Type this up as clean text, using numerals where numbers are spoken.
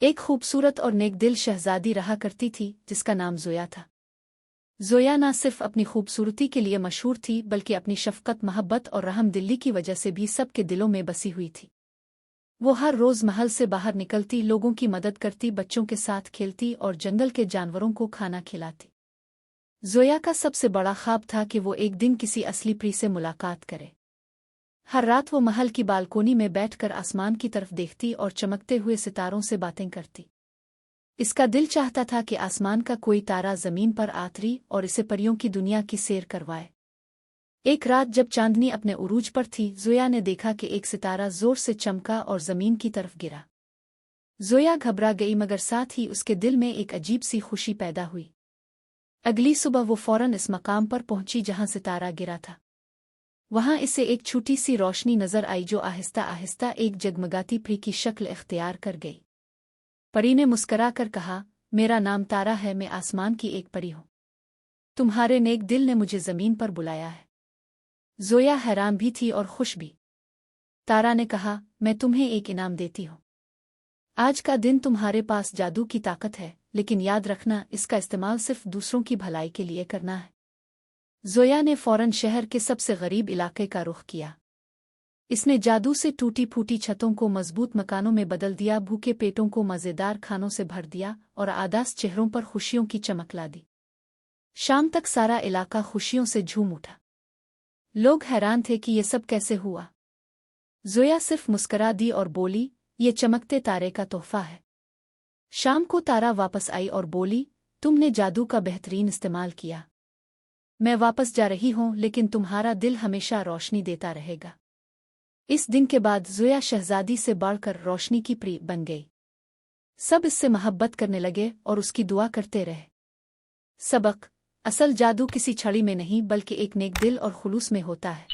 ایک خوبصورت اور نیک دل شہزادی رہا کرتی تھی جس کا نام زویا تھا۔ زویا نہ صرف اپنی خوبصورتی کے لیے مشہور تھی بلکہ اپنی شفقت، محبت اور رحم دلی کی وجہ سے بھی سب کے دلوں میں بسی ہوئی تھی۔ وہ ہر روز محل سے باہر نکلتی، لوگوں کی مدد کرتی، بچوں کے ساتھ کھیلتی اور جنگل کے جانوروں کو کھانا کھلاتی۔ زویا کا سب سے بڑا خواب تھا کہ وہ ایک دن کسی اصلی پری سے ملاقات کرے۔ ہر رات وہ محل کی بالکونی میں بیٹھ کر آسمان کی طرف دیکھتی اور چمکتے ہوئے ستاروں سے باتیں کرتی۔ اس کا دل چاہتا تھا کہ آسمان کا کوئی تارا زمین پر آتری اور اسے پریوں کی دنیا کی سیر کروائے۔ ایک رات جب چاندنی اپنے عروج پر تھی، زویا نے دیکھا کہ ایک ستارہ زور سے چمکا اور زمین کی طرف گرا۔ زویا گھبرا گئی مگر ساتھ ہی اس کے دل میں ایک عجیب سی خوشی پیدا ہوئی۔ اگلی صبح وہ فوراً اس مقام پر پہنچی جہاں ستارہ گرا تھا۔ وہاں اسے ایک چھوٹی سی روشنی نظر آئی جو آہستہ آہستہ ایک جگمگاتی پری کی شکل اختیار کر گئی۔ پری نے مسکرا کر کہا، میرا نام تارا ہے، میں آسمان کی ایک پری ہوں۔ تمہارے نیک دل نے مجھے زمین پر بلایا ہے۔ زویا حیران بھی تھی اور خوش بھی۔ تارا نے کہا، میں تمہیں ایک انعام دیتی ہوں۔ آج کا دن تمہارے پاس جادو کی طاقت ہے، لیکن یاد رکھنا اس کا استعمال صرف دوسروں کی بھلائی کے لیے کرنا ہے۔ زویا نے فوراً شہر کے سب سے غریب علاقے کا رخ کیا۔ اس نے جادو سے ٹوٹی پھوٹی چھتوں کو مضبوط مکانوں میں بدل دیا، بھوکے پیٹوں کو مزیدار کھانوں سے بھر دیا اور اداس چہروں پر خوشیوں کی چمک لا دی۔ شام تک سارا علاقہ خوشیوں سے جھوم اٹھا۔ لوگ حیران تھے کہ یہ سب کیسے ہوا۔ زویا صرف مسکرا دی اور بولی، یہ چمکتے تارے کا تحفہ ہے۔ شام کو تارا واپس آئی اور بولی، تم نے جادو کا بہترین استعمال کیا۔ میں واپس جا رہی ہوں، لیکن تمہارا دل ہمیشہ روشنی دیتا رہے گا۔ اس دن کے بعد زویا شہزادی سے بڑھ کر روشنی کی پری بن گئی۔ سب اس سے محبت کرنے لگے اور اس کی دعا کرتے رہے۔ سبق: اصل جادو کسی چھڑی میں نہیں بلکہ ایک نیک دل اور خلوص میں ہوتا ہے۔